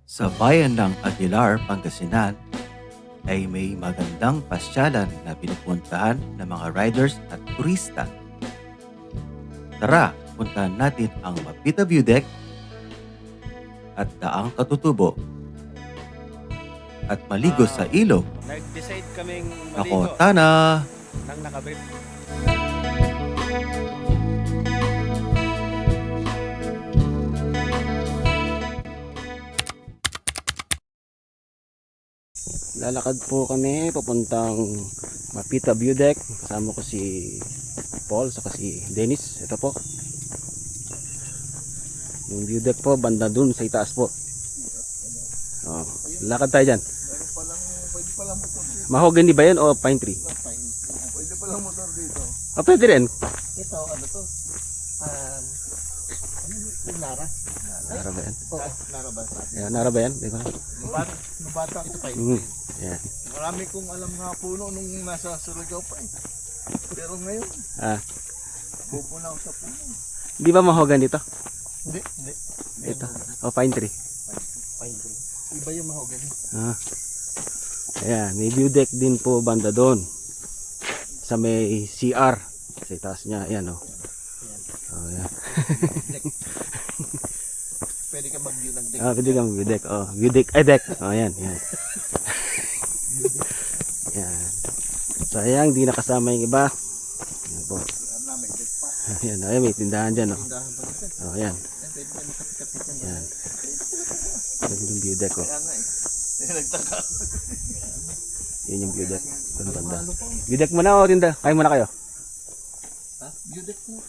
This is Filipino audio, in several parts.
Sa bayan ng Aguilar, Pangasinan ay may magandang pasyalan na pinupuntahan ng mga riders at turista. Tara, puntahan natin ang Mapita View Deck at Daang Katutubo at maligo sa ilog. Nag-decide kaming maligo Nakota na! nang nakabit. Lalakad po kami papuntang Mapita View Deck. Kasama ko si Paul saka si Dennis. Ito po. Yung view deck po banda dun sa itaas po. Oh, lakad tayo dyan. Mahogany ba yan o pine tree? Pwede palang motor dito. Ah, pwede rin. Ito, ano to? Nara. Nara ba yan? Oo, Nara ba? Ayan, nara ba yan? Hindi ko alam. Nabata ito pa Mm. Ayan. Marami kong alam nga puno nung nasa Surigao pa eh. Pero ngayon, Ah, pupunaw sa puno. di ba mahogany dito? Hindi. Ito. O pine tree. Pine tree. Iba yung mahogany. Ah. Ayan, may view deck din po banda doon. Sa may CR. Sa itaas niya. Ayan o. Oh, ayan. Pwede ka mag-view ng deck. Ah, pwede kang view deck. Oh, view deck. Ay, deck. Oh, ayan. Ayan. Ayan. Sayang, di nakasama yung iba. Ayan po. May deck pa. Ayan, ayan, may tindahan dyan. Oh, Tindahan pa rin. oh ayan. Pwede ka makapit-kapit yan. Ayan. Ayan yung view deck. Oh. Kaya nga eh. Nagtaka. Yun yung view deck. Doon banda. View deck muna o tinda? Kain muna kayo. Ha? View deck mo.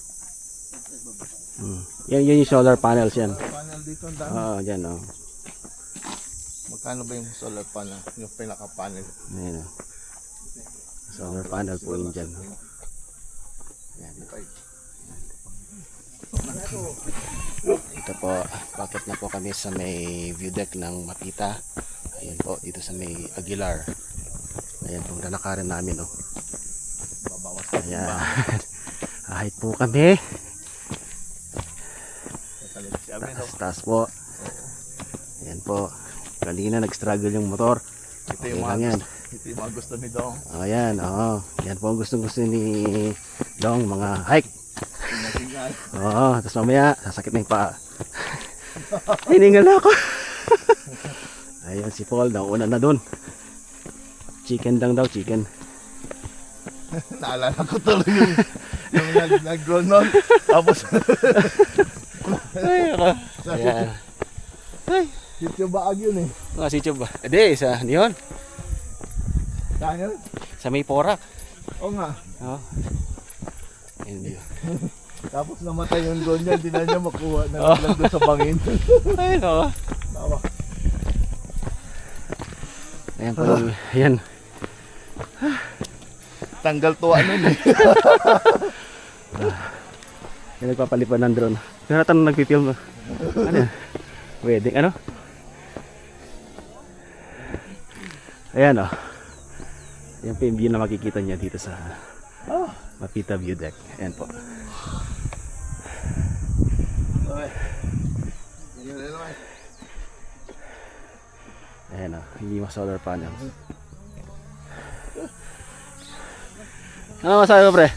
Yan yung solar panels yan. Panel dito ang dami. Oo, dyan o. Magkano ba yung solar panel? Yung pinaka-panel? Ayan o. Solar panel po yun dyan. Ayan. Ito po, bakit na po kami sa may view deck ng Mapita. Ayan po, dito sa may Aguilar. Ayan po, lalakarin namin o. Babawas. Ayan. Ahit po kami. Si Amin, no? Taas po. Ayan po. Kanina nag-struggle yung motor. Ito Okay yung lang mga yan. Ito yung mga gusto ni Dong. Ayan, oo. Yan po ang gusto ni Dong, mga hike. Tingnan. Oo, tapos mamaya, sasakit na yung paa. Hiningal na ako. Ayan si Paul, nauna na dun. Chicken lang daw, chicken. Naalala ko tuloy yung nag-grow nun. Tapos, Ay, ako. Ayan. Ay, sityo baag yun eh. mga si Chub ba? Hindi, sa yun. Saan yun? Sa may Porak. Oo nga. Oo. Ayan yun. Tapos namatay yung drone niya, hindi na niya makuha. Nalaglag doon sa bangin. Ayun o. Tawa. Ayan po. Ayan. Tanggal tuwa nun eh. Yan nagpapalipad ng drone. Kaya natin nagpipilm. Ano yan? Wedding, ano? Ayan o. Ayan po yung view na makikita niya dito sa Mapita View Deck. Ayan po. Okay. Yun na naman. Ayan o. Hindi mga solar panels. Ano masabi mo, pre?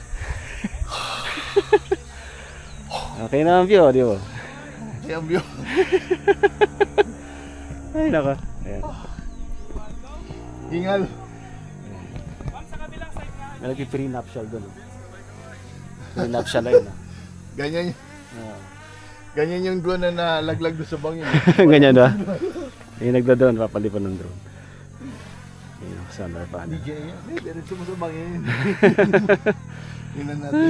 Okay na ang view, di ba? Kaya view. Ay, naka. Ayan. Hingal. May nagpi-pre-nuptial doon. Pre-nuptial ayun. Ganyan, Ah. ganyan yung drone na nalaglag doon sa bangin. Ganyan ba? Yung nagda-drone, papalipan ng drone. Ayun ang solar panel. DJ yan. Diretso mo sa bangin. Tingnan natin.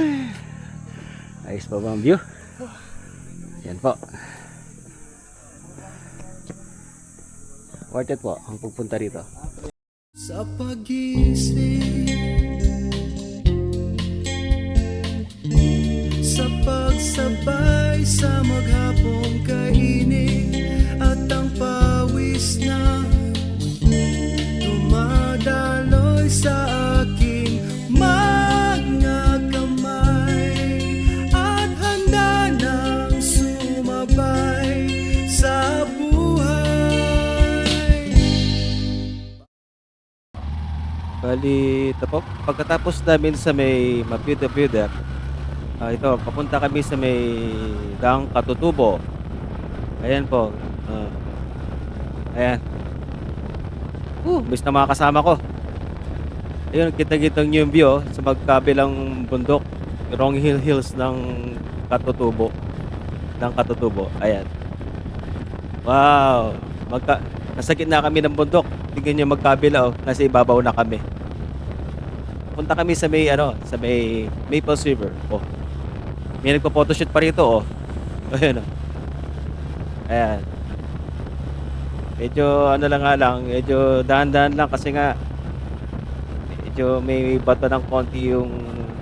Ayos pa ba ang view? Yan po. Worth it po ang pupunta rito. Sa pag-isip, sa pagsabay sa maghapong kainit at ang pawis na dumadaloy sa aking mga kamay at handa nang sumabay sa buhay. Bali, ito po, pagkatapos namin sa may Maputo-Budak, ito, papunta kami sa may Daang Katutubo. Ayan po. Ayan. Miss na mga kasama ko. Ayun, kita-kita niyo yung view sa magkabilang bundok. Wrong Hills ng Katutubo. Ng Katutubo. Ayan. Wow! Nasa gitna kami ng bundok. Tingnan niyo magkabila nasa ibabaw na kami. Punta kami sa may sa may Maples River. May nagpo-photoshoot pa rito. Ayun. Ayan. Medyo medyo dahan-dahan lang kasi nga medyo may bato ng konti yung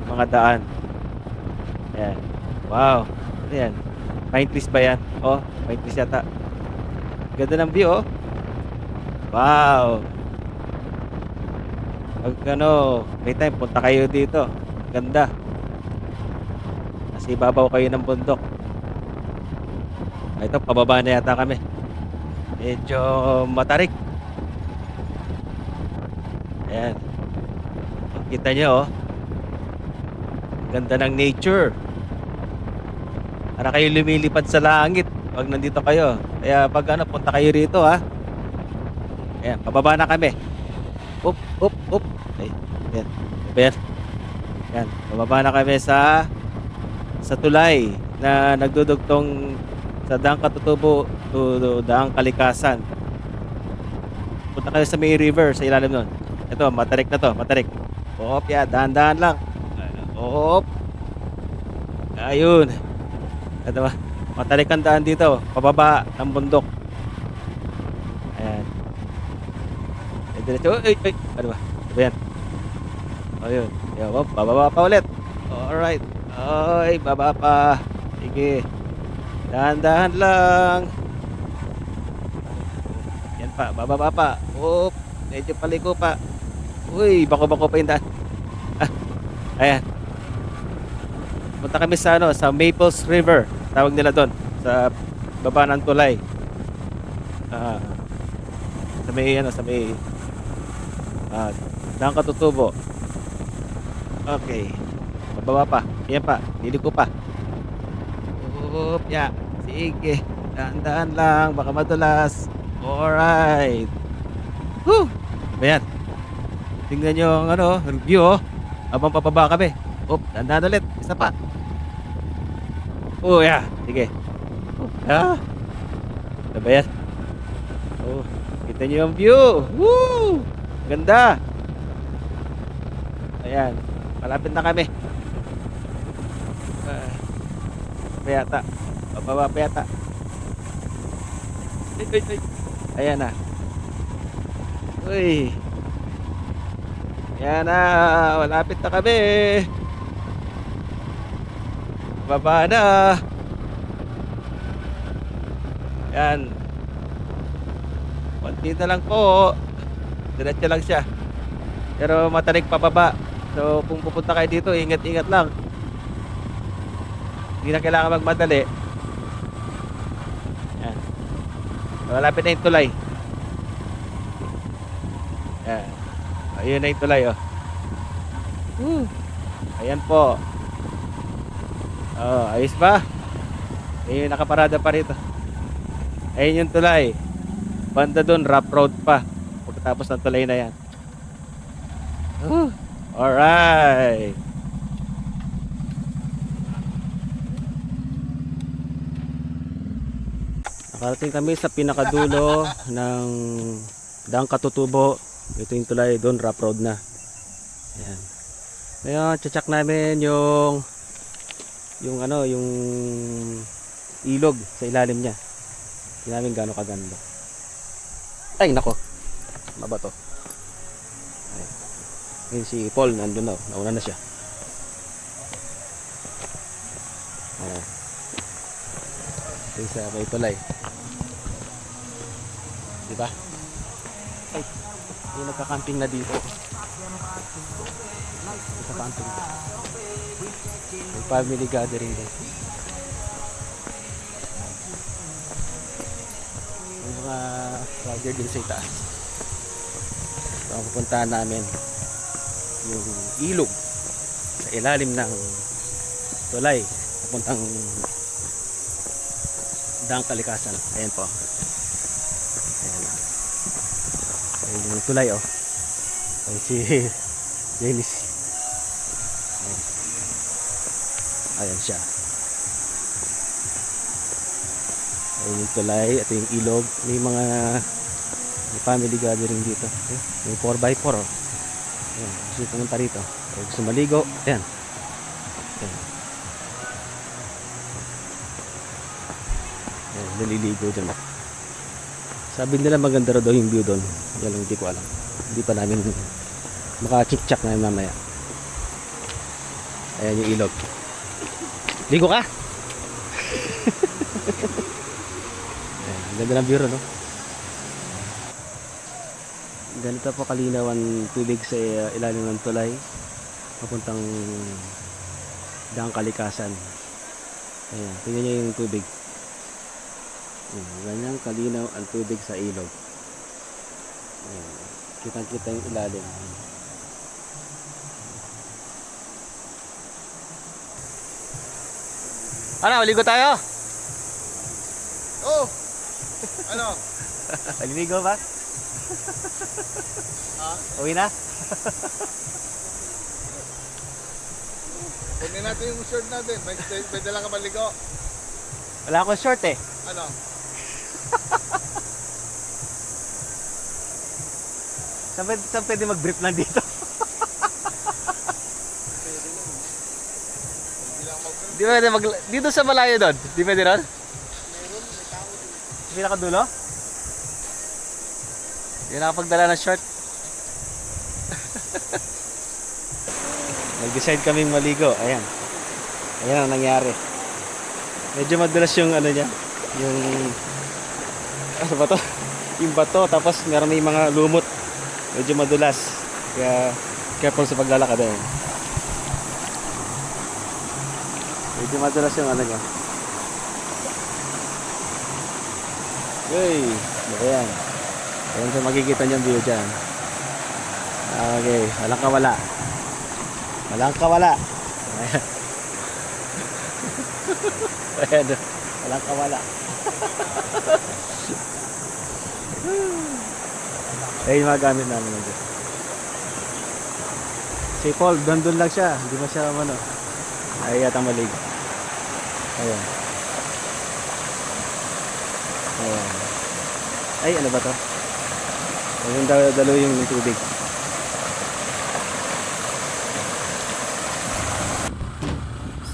mga daan. Ayan. Wow! Ano yan? Pine trees ba yan? Pine trees yata. Ganda ng view. Wow! Pag may time, punta kayo dito. Ganda. Kasi ibabaw kayo ng bundok. Ito, pababa na yata kami. Medyo matarik. Ayan. Kita nyo ganda ng nature. Para kayo lumilipad sa langit pag nandito kayo. Kaya pag punta kayo rito Ayan, pababa na kami. Up. Ay, ayan. Ayan. Ayan, pababa na kami sa tulay na nagdudugtong sa Daang Katutubo to Daang Kalikasan. Punta kayo sa may river sa ilalim nun. Ito, matarik na to, matarik. Dahan-dahan lang. Ayun. Ito ba? Matarik ang daan dito, pababa ng bundok. Ayan. Diretso. Ano ba? Ano ba yan? Ayun. Bababa pa ulit. Alright. Baba pa. Sige. Dahan-dahan lang. Yan pa, bababa pa. Medyo paliko pa. Bako-bako pa yung daan. Ayan. Punta kami sa Maples River. Tawag nila doon. Sa baba ng tulay. Sa may Daang Katutubo. Okay. Bababa pa. Ayan pa. Liliko pa. Sige. Dahan-dahan lang. Baka madulas. Alright. Ayan. Tingnan nyo ang review habang pababa kami. Dahan-dahan ulit. Isa pa. Sige. Ano ba yan? Kita nyo yung view. Woo! Ganda. Ayan. Malapit na kami. Payata. Pababa payata. Ayan na. Ayan na. Malapit na kami. Baba na. Ayan. Konti na lang po. Diretso lang siya. Pero matarik pababa. So kung pupunta kayo dito, ingat-ingat lang. Hindi na kailangan magmadali. Ayan. Malapit na yung tulay. Ayan. Ayun na yung tulay Ayan po. Ayos ba? Ayun, nakaparada pa rito. Ayun yung tulay. Banda doon, rough road pa. Pagkatapos ng tulay na yan. Alright. Nakarating kami sa pinakadulo ng Daang Katutubo. Ito yung tulay, doon rough road na. Ayan. Ngayon, check namin yung ilog sa ilalim niya. Hindi namin gaano kaganda. Ay, nako. Mabato. Ngayon si Paul nandun na. Nauna na siya. Ayan. Ito sa may tulay. Diba? Ay, may nagka-camping na dito. Nagka-camping. May family gathering din. May mga rider din sa itaas. Ito ang pupuntahan namin. yung ilog sa ilalim ng tulay papuntang Daang Kalikasan. Ayan po. Ayan. Ayan yung tulay oh. Ayan si Dennis. Ayan. Ayan siya. Ayan yung tulay at yung ilog. May mga family gathering dito. Ayan. May 4x4 oh. Ayan. Gusto pumunta rito. Ayan. Gusto maligo. Ayan. Ayan. Ayan. Naliligo dyan. Sabi nila maganda raw daw yung view doon. Yan lang hindi ko alam. Hindi pa namin maka-check na mamaya. Ayan yung ilog. Ligo ka? Ayan, ang ganda ng view no? Ganito po kalinaw ang tubig sa ilalim ng tulay papuntang Daang Kalikasan. Ayan, tingnan nyo yung tubig. Ayan, ganyan kalinaw ang tubig sa ilog. Ayan, kitang-kita yung ilalim. Ano, ligo tayo? Oh! Ano? Paliligo ba? Ha? Uwi na? Kunin natin yung shirt natin. May dala ka maligo. Wala akong short eh. Ano? Saan pwede mag-brief lang dito? Hindi lang mag- Di pwede dito sa malayo doon? Di pwede ron? Meron, may tao dito. Pinakadulo? Hindi nakapagdala ng short. Nag-decide kaming maligo. Ayan. Ayan ang nangyari. Medyo madulas yung ano niya. Yung... Ano ba to? Yung bato. Tapos meron may mga lumot. Medyo madulas. Kaya careful sa paglalakad. Ayan. Medyo madulas yung ano niya. Hey! Ayan. Ayan sa makikita niyong view dyan. Okay. Walang kawala. Walang kawala. Ayan. Ayan. Walang kawala. Ayan yung mga gamit namin nandun. Si Paul, doon lang siya. Hindi mo siya ano. Ay yata malig. Ayan. Ayan. Ay, ano ba to? Ayun dalo yung tubig.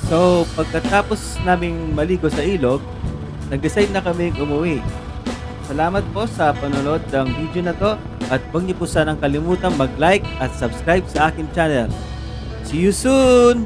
So, pagkatapos naming maligo sa ilog, nag-decide na kaming umuwi. Salamat po sa panonood ng video na to at huwag niyo po sanang kalimutan mag-like at subscribe sa aking channel. See you soon!